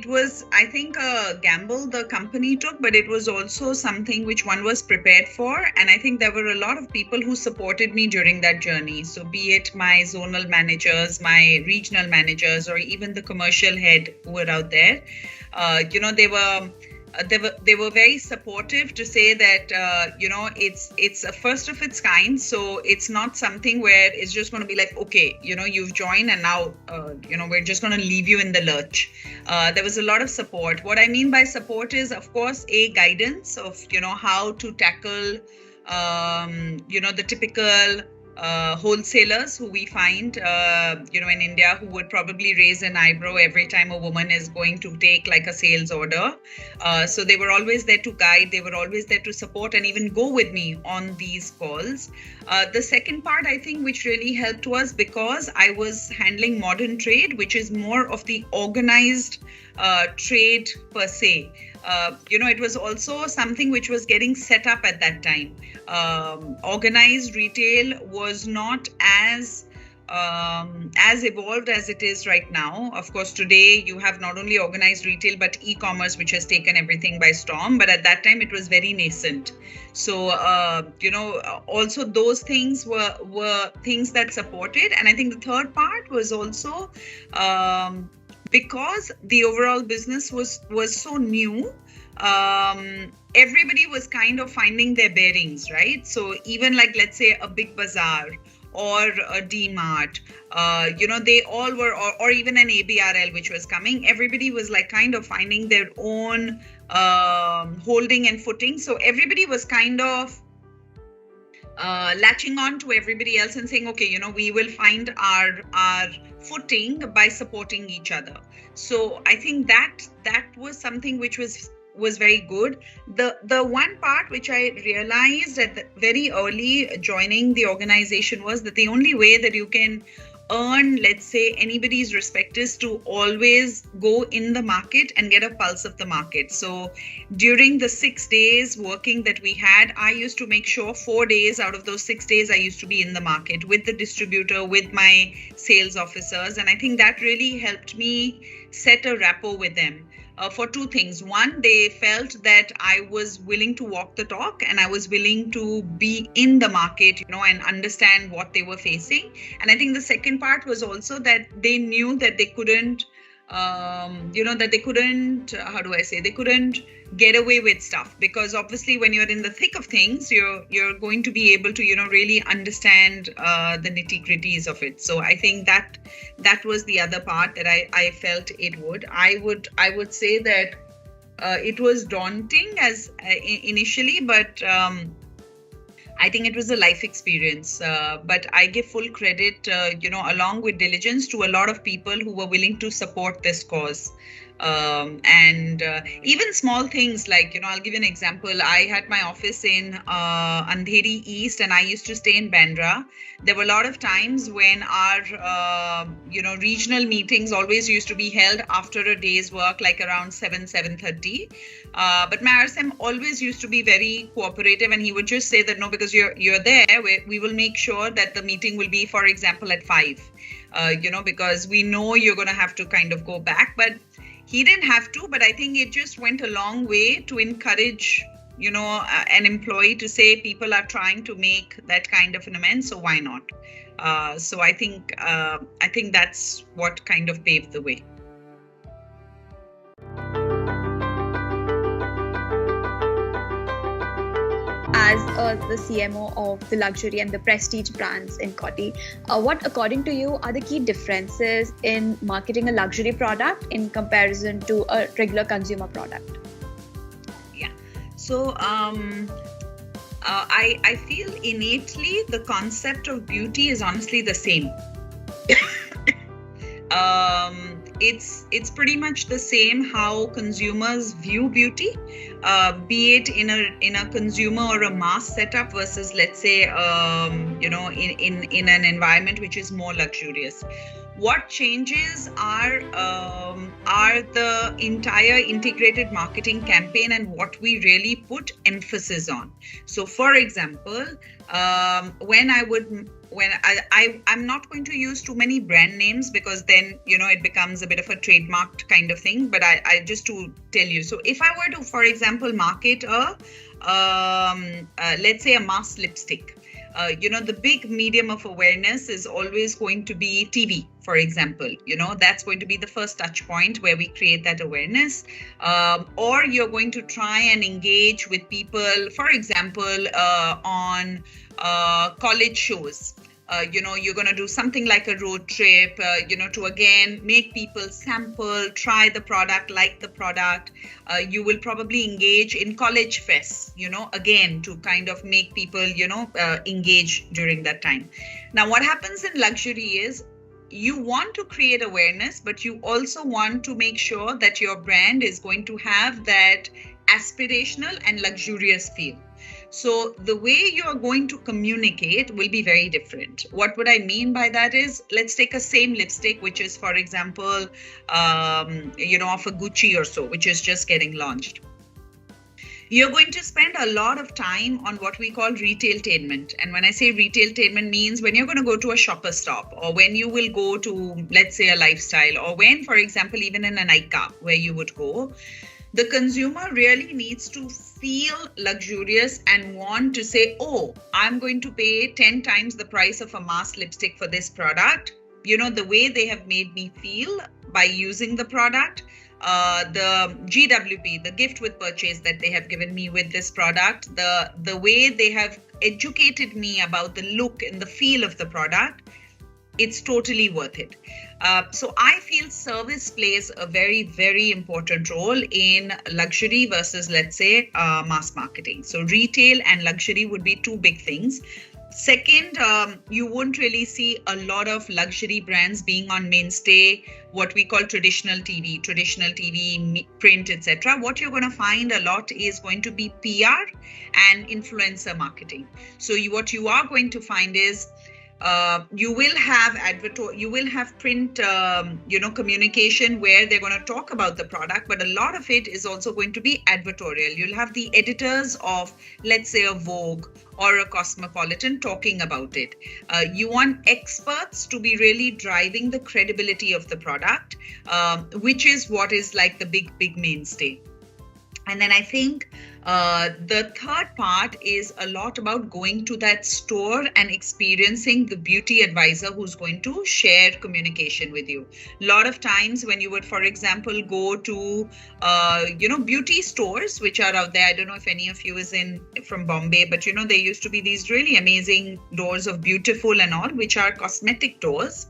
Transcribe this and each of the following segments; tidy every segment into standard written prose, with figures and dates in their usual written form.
was, I think, a gamble the company took, but it was also something which one was prepared for. And I think there were a lot of people who supported me during that journey. So be it my zonal managers, my regional managers, or even the commercial head who were out there, they were very supportive to say that it's a first of its kind, so it's not something where it's just going to be like, okay, you've joined and now we're just going to leave you in the lurch. There was a lot of support. What I mean by support is, of course, a guidance of how to tackle the typical wholesalers who we find in India, who would probably raise an eyebrow every time a woman is going to take like a sales order. So they were always there to guide, they were always there to support and even go with me on these calls. The second part, I think, which really helped was because I was handling modern trade, which is more of the organized trade per se. It was also something which was getting set up at that time. Organized retail was not as evolved as it is right now. Of course, today you have not only organized retail, but e-commerce, which has taken everything by storm. But at that time, it was very nascent. So, also those things were things that supported. And I think the third part was also because the overall business was so new, everybody was kind of finding their bearings, right? So even like, let's say, a Big Bazaar or a D-Mart, they all were, or even an ABRL, which was coming, everybody was like kind of finding their own holding and footing. So everybody was kind of latching on to everybody else and saying, okay, we will find our footing by supporting each other. So I think that was something which was very good. The one part which I realized at the very early joining the organization was that the only way that you can earn, let's say, anybody's respect is to always go in the market and get a pulse of the market. So during the 6 days working that we had, I used to make sure 4 days out of those 6 days I used to be in the market with the distributor, with my sales officers. And I think that really helped me set a rapport with them. For two things. One, they felt that I was willing to walk the talk and I was willing to be in the market, and understand what they were facing. And I think the second part was also that they knew that they couldn't, they couldn't get away with stuff, because obviously when you're in the thick of things, you're going to be able to, really understand the nitty-gritties of it. So I think that was the other part that I felt it would. I would say that it was daunting as initially, but I think it was a life experience. But I give full credit, along with diligence, to a lot of people who were willing to support this cause. And even small things like, I'll give you an example. I had my office in Andheri East and I used to stay in Bandra. There were a lot of times when our, regional meetings always used to be held after a day's work, like around 7:30. But my RSM always used to be very cooperative, and he would just say that, no, because you're there, we will make sure that the meeting will be, for example, at 5, because we know you're going to have to kind of go back. But he didn't have to, but I think it just went a long way to encourage, an employee to say people are trying to make that kind of an amends, so why not? So I think that's what kind of paved the way. As the CMO of the luxury and the prestige brands in Coty, what, according to you, are the key differences in marketing a luxury product in comparison to a regular consumer product? Yeah. So I feel innately the concept of beauty is honestly the same. It's pretty much the same how consumers view beauty, be it in a consumer or a mass setup versus, let's say, in an environment which is more luxurious. What changes are the entire integrated marketing campaign and what we really put emphasis on. So, for example, I'm not going to use too many brand names because then it becomes a bit of a trademarked kind of thing. But I just to tell you. So, if I were to, for example, market let's say a mass lipstick. The big medium of awareness is always going to be TV, for example. That's going to be the first touch point where we create that awareness. Or you're going to try and engage with people, for example, on college shows. You're going to do something like a road trip, to again make people sample, try the product, like the product. You will probably engage in college fests, again, to kind of make people, engage during that time. Now, what happens in luxury is you want to create awareness, but you also want to make sure that your brand is going to have that aspirational and luxurious feel. So the way you are going to communicate will be very different. What would I mean by that is, let's take a same lipstick, which is, for example, of a Gucci or so, which is just getting launched. You're going to spend a lot of time on what we call retailtainment. And when I say retailtainment means when you're going to go to a shopper stop, or when you will go to, let's say, a lifestyle, or when, for example, even in an ICA where you would go, the consumer really needs to feel luxurious and want to say, oh, I'm going to pay 10 times the price of a mass lipstick for this product. The way they have made me feel by using the product, the GWP, the gift with purchase that they have given me with this product, the way they have educated me about the look and the feel of the product, it's totally worth it. So I feel service plays a very, very important role in luxury versus, let's say, mass marketing. So retail and luxury would be two big things. Second, you won't really see a lot of luxury brands being on mainstay, what we call traditional TV, print, etc. What you're going to find a lot is going to be PR and influencer marketing. So what you are going to find is you will have print, communication where they're going to talk about the product, but a lot of it is also going to be advertorial. You'll have the editors of, let's say, a Vogue or a Cosmopolitan talking about it. You want experts to be really driving the credibility of the product, which is what is like the big mainstay. And then I think the third part is a lot about going to that store and experiencing the beauty advisor who's going to share communication with you. A lot of times when you would, for example, go to, beauty stores, which are out there. I don't know if any of you is from Bombay, but, there used to be these really amazing doors of Beautiful and all, which are cosmetic doors.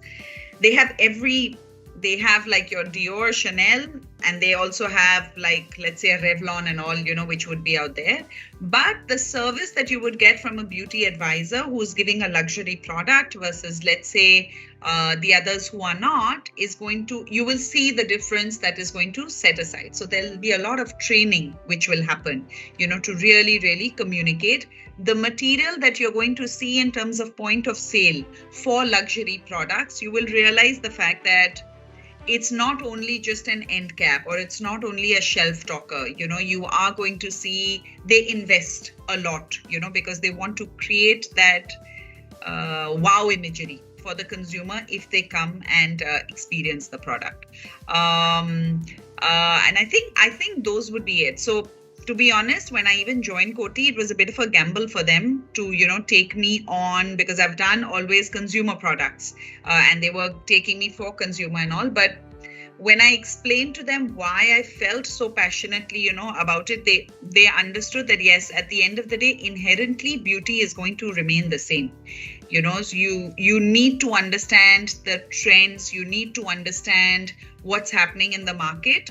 They have like your Dior, Chanel, and they also have like, let's say, a Revlon and all, which would be out there. But the service that you would get from a beauty advisor who's giving a luxury product versus, let's say, the others who are not, you will see the difference that is going to set aside. So there'll be a lot of training which will happen, to really, really communicate. The material that you're going to see in terms of point of sale for luxury products, you will realize the fact that it's not only just an end cap or it's not only a shelf talker. You are going to see they invest a lot, because they want to create that wow imagery for the consumer if they come and experience the product. And I think those would be it. So to be honest, when I even joined Coty, it was a bit of a gamble for them to, take me on, because I've done always consumer products and they were taking me for consumer and all. But when I explained to them why I felt so passionately, about it, they understood that, yes, at the end of the day, inherently beauty is going to remain the same. So you need to understand the trends. You need to understand what's happening in the market.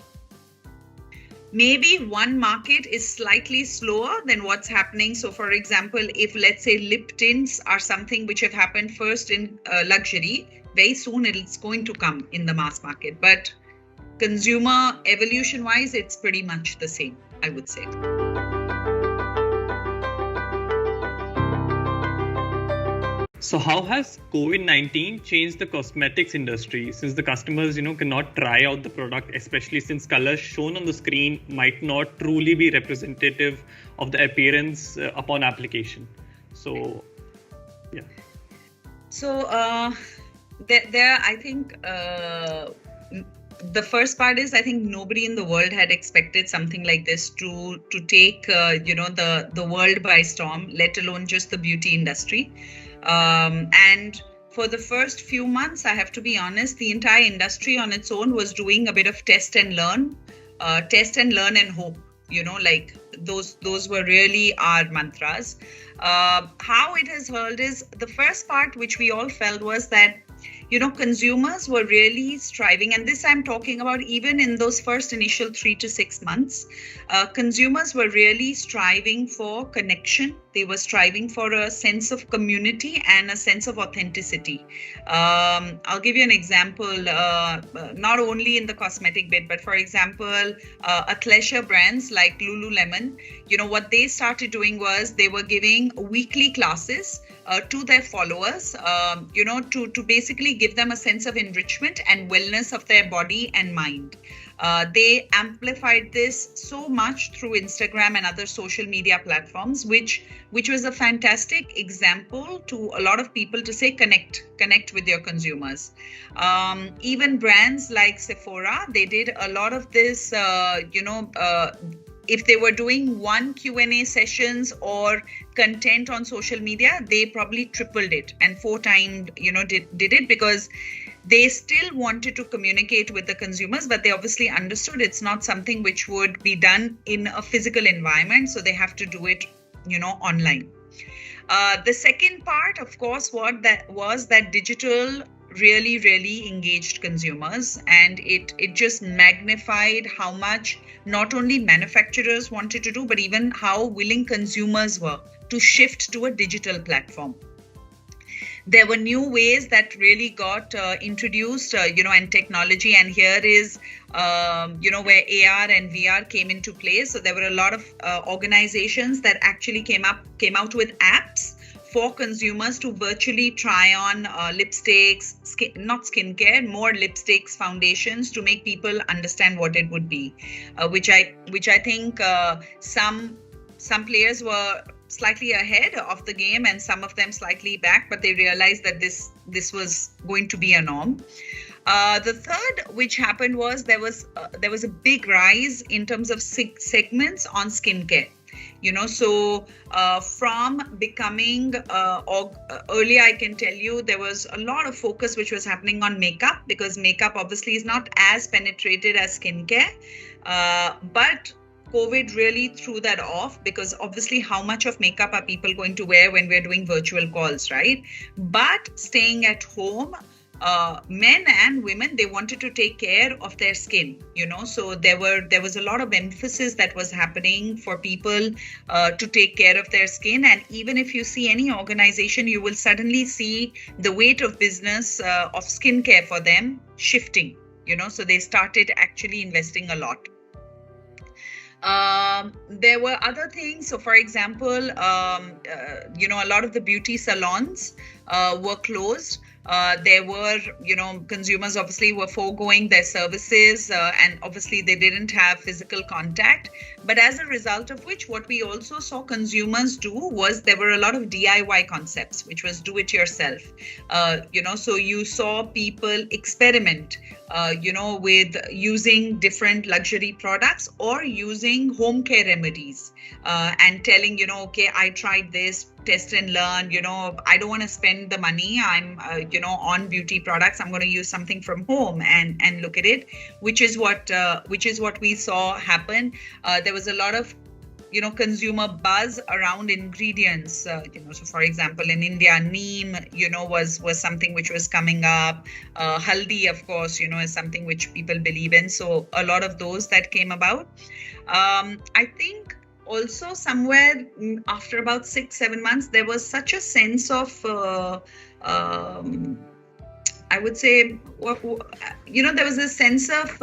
Maybe one market is slightly slower than what's happening. So, for example, if let's say lip tints are something which have happened first in luxury, very soon it's going to come in the mass market. But consumer evolution wise, it's pretty much the same, I would say. So how has COVID-19 changed the cosmetics industry, since the customers, cannot try out the product, especially since colors shown on the screen might not truly be representative of the appearance upon application? So, yeah. So there, I think the first part is, I think nobody in the world had expected something like this to take the world by storm, let alone just the beauty industry. And for the first few months, I have to be honest, the entire industry on its own was doing a bit of test and learn and hope. Like those were really our mantras. How it has hurled is, the first part which we all felt was that consumers were really striving, and this I'm talking about even in those first initial 3 to 6 months. Consumers were really striving for connection. They were striving for a sense of community and a sense of authenticity. I'll give you an example, not only in the cosmetic bit, but for example, athleisure brands like Lululemon, what they started doing was they were giving weekly classes to their followers, to basically give them a sense of enrichment and wellness of their body and mind. They amplified this so much through Instagram and other social media platforms, which was a fantastic example to a lot of people to say connect with your consumers. Even brands like Sephora, they did a lot of this, if they were doing one Q&A sessions or content on social media, they probably tripled it and 4 times, did it, because they still wanted to communicate with the consumers, but they obviously understood it's not something which would be done in a physical environment. So they have to do it, online. The second part, of course, was that digital really engaged consumers, and it just magnified how much not only manufacturers wanted to do, but even how willing consumers were to shift to a digital platform. There were new ways that really got introduced, and technology. And here is, where AR and VR came into play. So there were a lot of organizations that actually came out with apps for consumers to virtually try on lipsticks, not skincare, more lipsticks, foundations, to make people understand what it would be, which I think some players were slightly ahead of the game and some of them slightly back, but they realized that this was going to be a norm. The third which happened was there was a big rise in terms of segments on skincare. So from becoming earlier, I can tell you there was a lot of focus which was happening on makeup, because makeup obviously is not as penetrated as skincare, but COVID really threw that off, because obviously how much of makeup are people going to wear when we're doing virtual calls, right? But staying at home, men and women, they wanted to take care of their skin, so there was a lot of emphasis that was happening for people to take care of their skin. And even if you see any organization, you will suddenly see the weight of business of skincare for them shifting, so they started actually investing a lot. There were other things. So for example, a lot of the beauty salons were closed. There were, consumers obviously were foregoing their services, and obviously they didn't have physical contact. But as a result of which, what we also saw consumers do was there were a lot of DIY concepts, which was do it yourself. So you saw people experiment, with using different luxury products or using home care remedies, and telling, okay, I tried this, test and learn, I don't want to spend the money. I'm, on beauty products. I'm going to use something from home and look at it, which is what we saw happen. There was a lot of, consumer buzz around ingredients. So for example, in India, neem, was something which was coming up. Haldi, of course, is something which people believe in. So a lot of those that came about. I think also somewhere after about 6-7 months, there was such a sense of, I would say, there was a sense of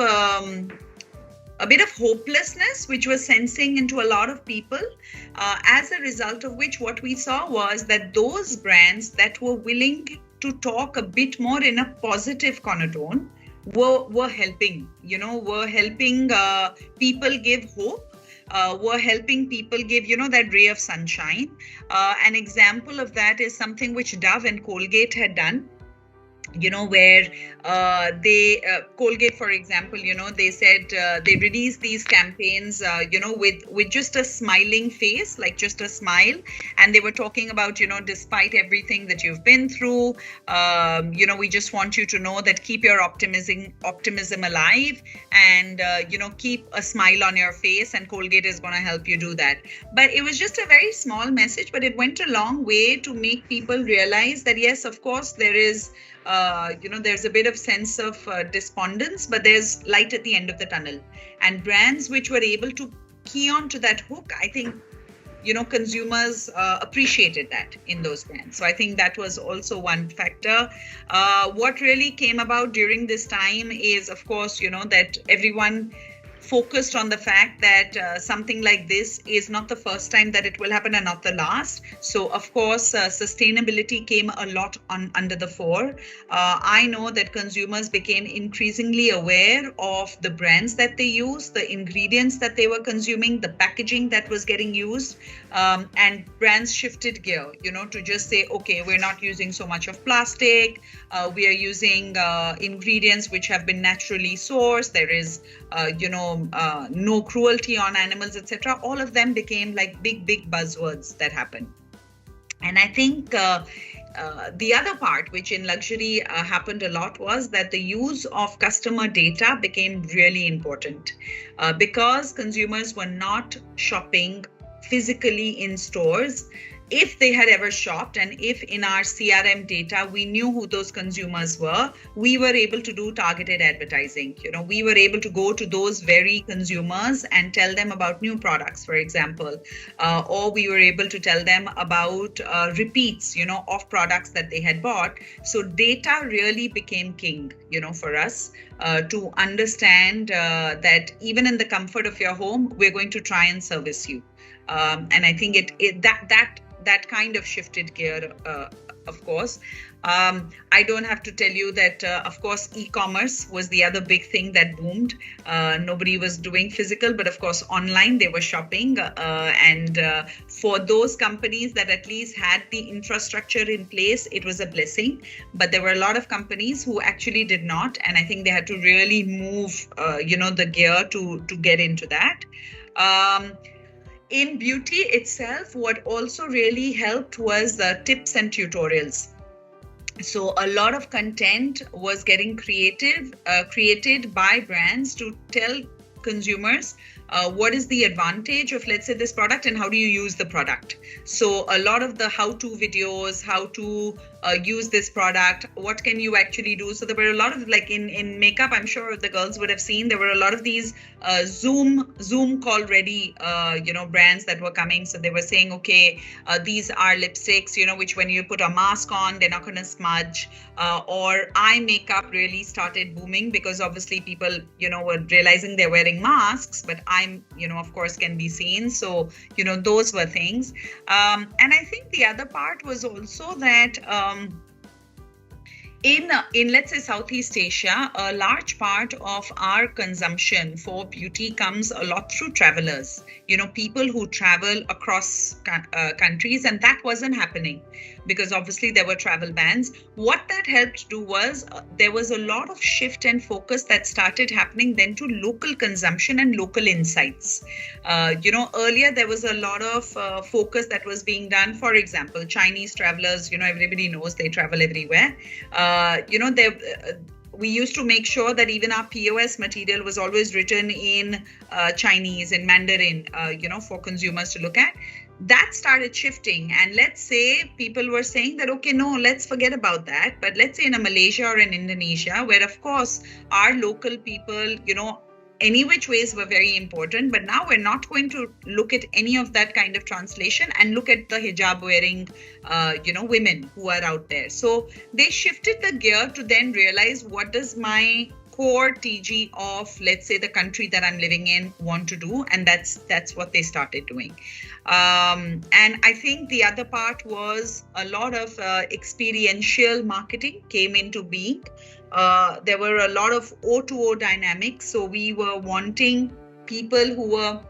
a bit of hopelessness, which was sensing into a lot of people, as a result of which what we saw was that those brands that were willing to talk a bit more in a positive connotation were helping, were helping people give hope, were helping people give, that ray of sunshine. An example of that is something which Dove and Colgate had done, where Colgate, for example, they said they released these campaigns, with just a smiling face, like just a smile. And they were talking about, despite everything that you've been through, we just want you to know that keep your optimism alive and, keep a smile on your face, and Colgate is going to help you do that. But it was just a very small message, but it went a long way to make people realize that, yes, of course, there is there's a bit of sense of despondence, but there's light at the end of the tunnel. And brands which were able to key on to that hook, I think, consumers appreciated that in those brands. So I think that was also one factor. What really came about during this time is, of course, that everyone focused on the fact that something like this is not the first time that it will happen and not the last. So, of course, sustainability came a lot under the fore. I know that consumers became increasingly aware of the brands that they use, the ingredients that they were consuming, the packaging that was getting used, and brands shifted gear, to just say, okay, we're not using so much of plastic. We are using ingredients which have been naturally sourced. There is, no cruelty on animals, etc. All of them became like big buzzwords that happened. And I think the other part, which in luxury happened a lot, was that the use of customer data became really important because consumers were not shopping physically in stores. If they had ever shopped, and if in our CRM data we knew who those consumers were, we were able to do targeted advertising. We were able to go to those very consumers and tell them about new products, for example, or we were able to tell them about repeats, of products that they had bought. So data really became king, for us to understand that even in the comfort of your home, we're going to try and service you. And I think that kind of shifted gear, of course. I don't have to tell you that, of course, e-commerce was the other big thing that boomed. Nobody was doing physical, but of course, online, they were shopping. And for those companies that at least had the infrastructure in place, it was a blessing. But there were a lot of companies who actually did not. And I think they had to really move, the gear to get into that. In beauty itself, what also really helped was the tips and tutorials. So a lot of content was getting created by brands to tell consumers what is the advantage of, let's say, this product and how do you use the product. So a lot of the how-to videos, how to use this product, what can you actually do. So there were a lot of, like in makeup, I'm sure the girls would have seen, there were a lot of these Zoom call ready, brands that were coming. So they were saying, okay, these are lipsticks, which when you put a mask on, they're not going to smudge. Or eye makeup really started booming because obviously people, were realizing they're wearing masks, but of course, can be seen. So, those were things. And I think the other part was also that in let's say Southeast Asia, a large part of our consumption for beauty comes a lot through travelers, people who travel across countries, and that wasn't happening because obviously there were travel bans. What that helped do was there was a lot of shift and focus that started happening then to local consumption and local insights. Earlier there was a lot of focus that was being done. For example, Chinese travelers, everybody knows they travel everywhere. We used to make sure that even our POS material was always written in Chinese, in Mandarin, for consumers to look at. That started shifting. And let's say people were saying that, okay, no, let's forget about that. But let's say in a Malaysia or in Indonesia, where of course our local people, any which ways were very important. But now we're not going to look at any of that kind of translation and look at the hijab wearing, women who are out there. So they shifted the gear to then realize, what does my core TG of, let's say, the country that I'm living in want to do, and that's what they started doing. And I think the other part was a lot of experiential marketing came into being. There were a lot of O2O dynamics, so we were wanting people who were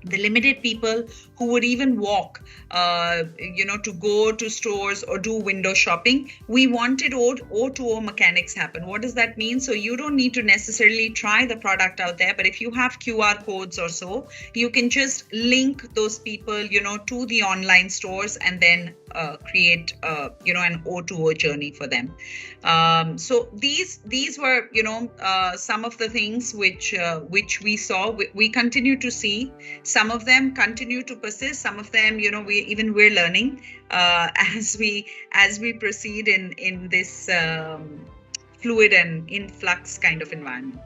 the limited people who would even walk, to go to stores or do window shopping. We wanted O2O mechanics happen. What does that mean? So you don't need to necessarily try the product out there, but if you have QR codes or so, you can just link those people, to the online stores and then create, an O2O journey for them. So these were, some of the things which we saw. We continue to see. Some of them continue to persist. Some of them, we're learning as we proceed in this fluid and influx kind of environment.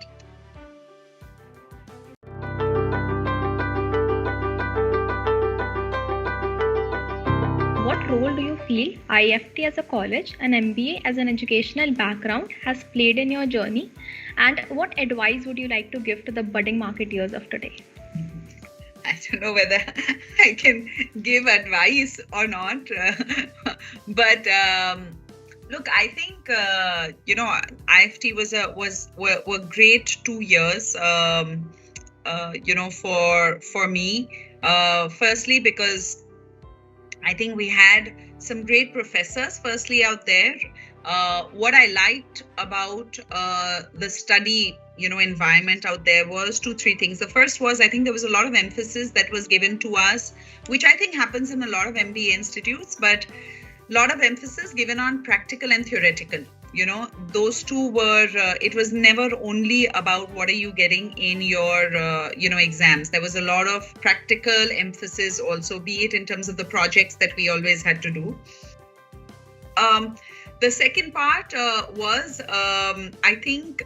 What role do you feel IFT as a college and MBA as an educational background has played in your journey? And what advice would you like to give to the budding marketeers of today? I don't know whether I can give advice or not, but look, I think IFT were great 2 years, for me. Firstly, because I think we had some great professors, firstly, out there. What I liked about the study, environment out there was 2-3 things. The first was, I think there was a lot of emphasis that was given to us, which I think happens in a lot of MBA institutes, but a lot of emphasis given on practical and theoretical. Those two were, it was never only about what are you getting in your, exams. There was a lot of practical emphasis also, be it in terms of the projects that we always had to do. The second part was, I think,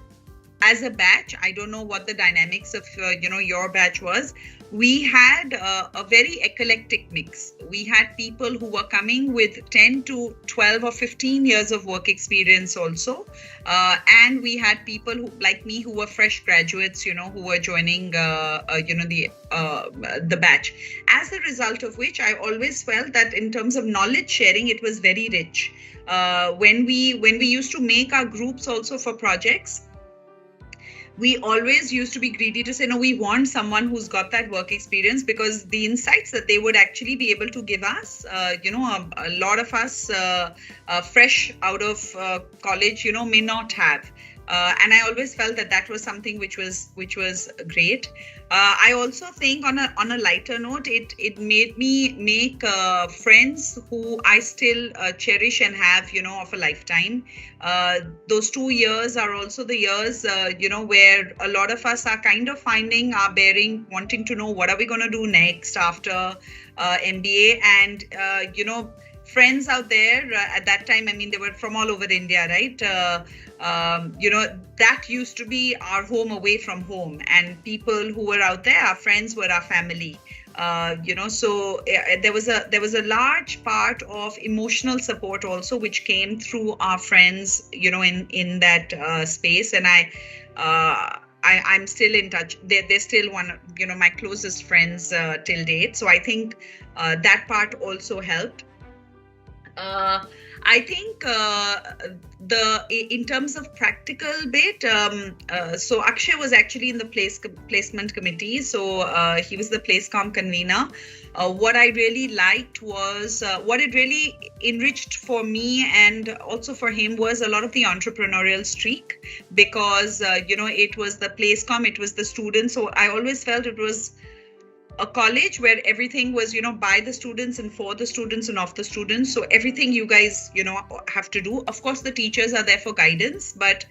as a batch, I don't know what the dynamics of, your batch was. We had a very eclectic mix. We had people who were coming with 10 to 12 or 15 years of work experience also. And we had people who, like me, who were fresh graduates, who were joining, the batch. As a result of which, I always felt that in terms of knowledge sharing, it was very rich. When we used to make our groups also for projects, we always used to be greedy to say, no, we want someone who's got that work experience, because the insights that they would actually be able to give us, a lot of us fresh out of college, may not have. And I always felt that was something which was great. I also think on a lighter note, it made me make friends who I still cherish and have, of a lifetime. Those 2 years are also the years, where a lot of us are kind of finding our bearing, wanting to know what are we going to do next after MBA. And, friends out there at that time, I mean, they were from all over India, right? That used to be our home away from home, and people who were out there, our friends were our family. So there was a large part of emotional support also, which came through our friends, in that space. And I'm still in touch. They're still one, my closest friends till date. So I think that part also helped. I think in terms of practical bit, so Akshay was actually in the placement committee. So he was the PlaceCom convener. What I really liked was, what it really enriched for me and also for him was a lot of the entrepreneurial streak, because, it was the PlaceCom, it was the students. So I always felt it was a college where everything was, by the students and for the students and of the students. So everything you guys, have to do. Of course, the teachers are there for guidance, but,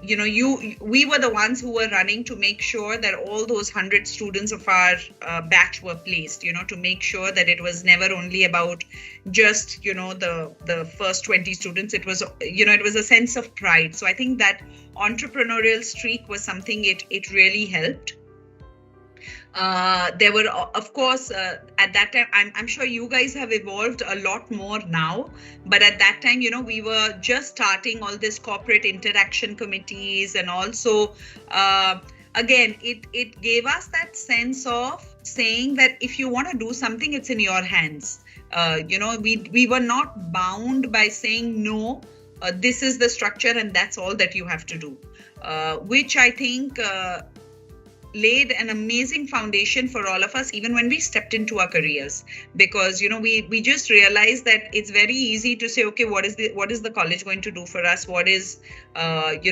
we were the ones who were running to make sure that all those 100 students of our batch were placed, to make sure that it was never only about just, the first 20 students. It was, it was a sense of pride. So I think that entrepreneurial streak was something it really helped. There were, of course, at that time, I'm sure you guys have evolved a lot more now. But at that time, we were just starting all this corporate interaction committees, and also, again, it gave us that sense of saying that if you want to do something, it's in your hands. We were not bound by saying no. This is the structure, and that's all that you have to do, which I think laid an amazing foundation for all of us, even when we stepped into our careers, because we just realized that it's very easy to say, okay, what is the college going to do for us? What is what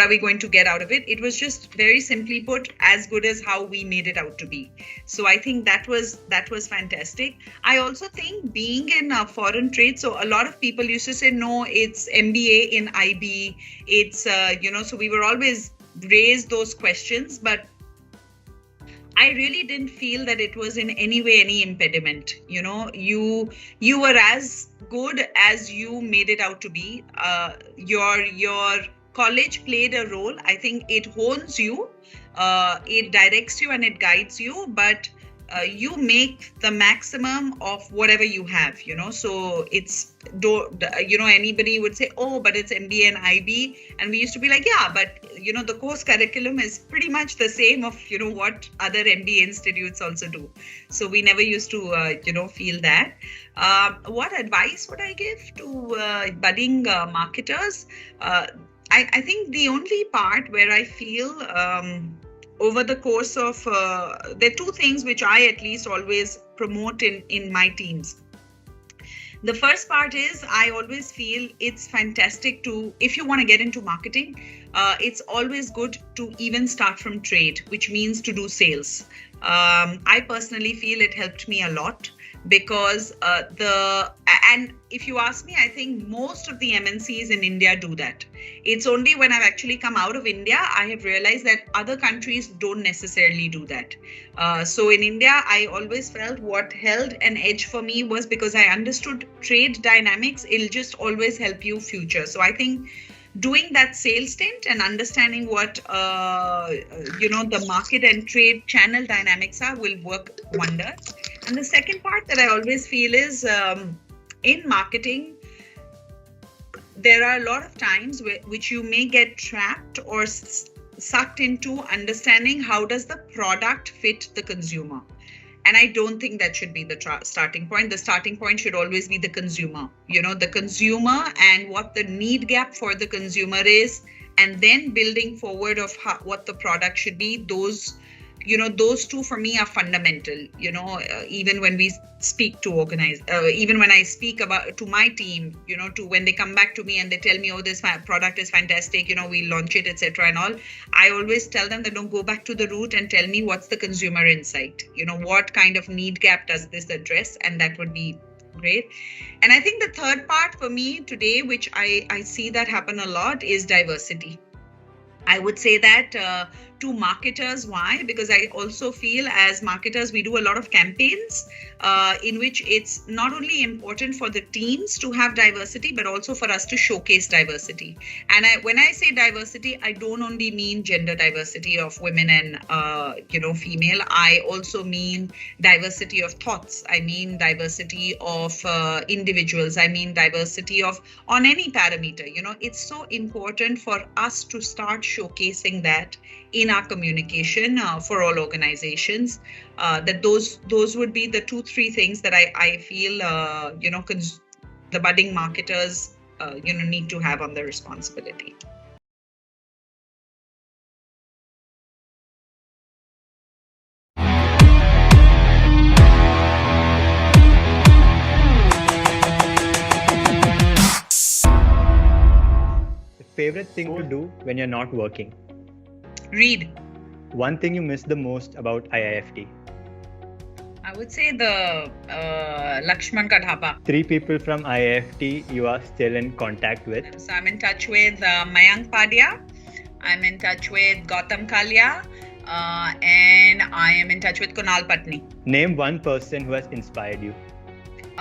are we going to get out of it? It was just very simply put, as good as how we made it out to be. So I think that was fantastic. I also think being in foreign trade, so a lot of people used to say, no, it's MBA in IB, it's so we were always raised those questions, but I really didn't feel that it was in any way any impediment. You were as good as you made it out to be. Your college played a role. I think it hones you, it directs you, and it guides you, but you make the maximum of whatever you have, so it's, anybody would say, oh, but it's MBA and IB. And we used to be like, yeah, but, the course curriculum is pretty much the same of, what other MBA institutes also do. So we never used to, feel that. What advice would I give to budding marketers? I think the only part where I feel over the course of, there are two things which I at least always promote in my teams. The first part is, I always feel it's fantastic to, if you want to get into marketing, it's always good to even start from trade, which means to do sales. I personally feel it helped me a lot, because and if you ask me, I think most of the MNCs in India do that. It's only when I've actually come out of India, I have realized that other countries don't necessarily do that. So in India, I always felt what held an edge for me was because I understood trade dynamics. It'll just always help you future. So I think doing that sales stint and understanding what the market and trade channel dynamics are will work wonders. And the second part that I always feel is, in marketing, there are a lot of times which you may get trapped or sucked into understanding how does the product fit the consumer. And I don't think that should be the starting point. The starting point should always be the consumer, the consumer and what the need gap for the consumer is, and then building forward of what the product should be. Those two for me are fundamental, even when we speak to even when I speak about to my team, to when they come back to me and they tell me, oh, this product is fantastic, we launch it, etc. and all, I always tell them that don't go back to the root and tell me what's the consumer insight, what kind of need gap does this address, and that would be great. And I think the third part for me today, which I see that happen a lot, is diversity. I would say that to marketers. Why? Because I also feel as marketers, we do a lot of campaigns in which it's not only important for the teams to have diversity, but also for us to showcase diversity. And when I say diversity, I don't only mean gender diversity of women and, female. I also mean diversity of thoughts. I mean diversity of individuals. I mean diversity on any parameter. It's so important for us to start showcasing that in our communication for all organizations, that those would be the 2-3 things that I feel the budding marketers need to have on their responsibility. Favorite thing to do when you're not working? Read. One thing you miss the most about IIFT? I would say the Lakshman ka dhaba. 3 people from IIFT you are still in contact with? So I'm in touch with Mayank Padya. I'm in touch with Gautam Kalia. And I am in touch with Kunal Patni. Name one person who has inspired you.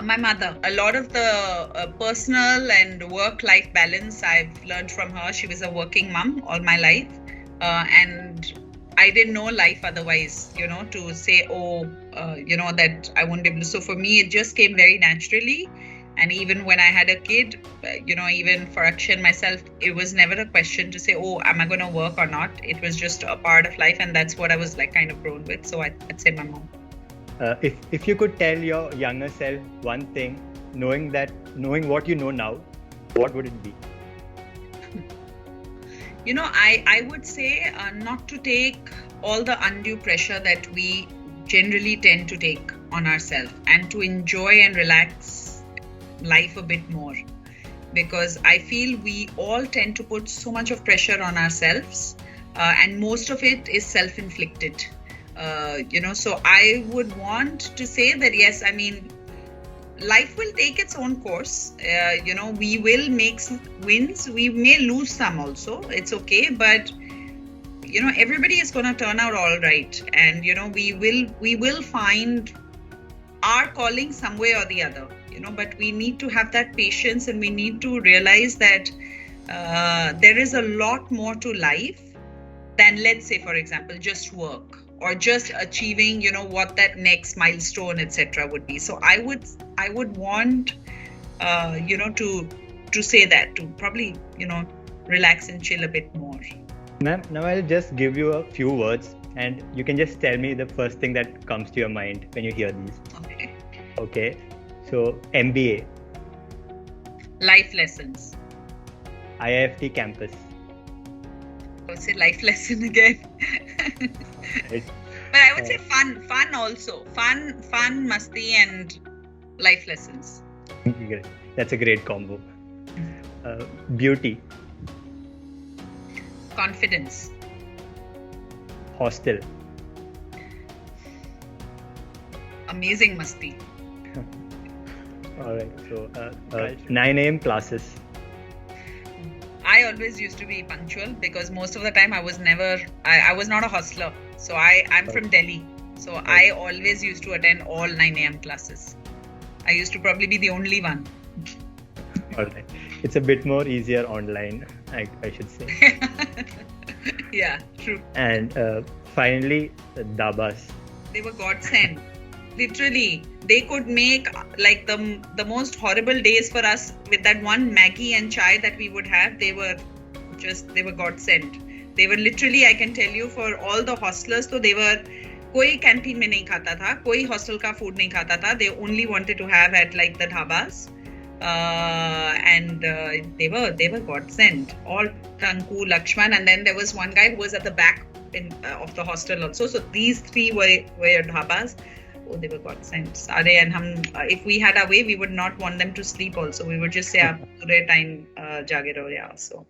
My mother. A lot of the personal and work-life balance I've learned from her. She was a working mom all my life. And I didn't know life otherwise, to say, that I won't be able to. So for me, it just came very naturally. And even when I had a kid, even for Akshay and myself, it was never a question to say, oh, am I going to work or not? It was just a part of life. And that's what I was like kind of grown with. So I'd say my mom. If you could tell your younger self one thing, knowing what you know now, what would it be? I would say not to take all the undue pressure that we generally tend to take on ourselves, and to enjoy and relax life a bit more, because I feel we all tend to put so much of pressure on ourselves, and most of it is self-inflicted. So I would want to say that, yes, I mean, life will take its own course. We will make wins. We may lose some also. It's okay. But, everybody is going to turn out all right. And, we will find our calling some way or the other, but we need to have that patience, and we need to realize that there is a lot more to life than, let's say, for example, just work, or just achieving, what that next milestone, etc. would be. So I would want, to say that, to probably, relax and chill a bit more. Ma'am, now I'll just give you a few words, and you can just tell me the first thing that comes to your mind when you hear these. Okay. So MBA. Life lessons. IIFT campus. I would say life lesson again. Right. But I would say fun also. Fun, masti, and life lessons. That's a great combo. Beauty. Confidence. Hostel. Amazing masti. All right. So 9 a.m. classes. I always used to be punctual, because most of the time I was not a hostler. So I'm from Delhi. So I always used to attend all 9 a.m. classes. I used to probably be the only one. All right. It's a bit more easier online, I should say. Yeah, true. And finally, dabas. They were godsend. Literally, they could make like the most horrible days for us with that one Maggie and chai that we would have. They were godsend. They were literally, I can tell you, for all the hostlers, so they were, koi canteen mein nahi khata tha, koi hostel ka food nahi khata tha. They only wanted to have at like the dhabas. And they were godsend. All Tanku, Lakshman, and then there was one guy who was at the back of the hostel also. So these three were dhabas. Oh, they were godsend. And if we had our way, we would not want them to sleep also. We would just say, pure time jage raho. Yeah. So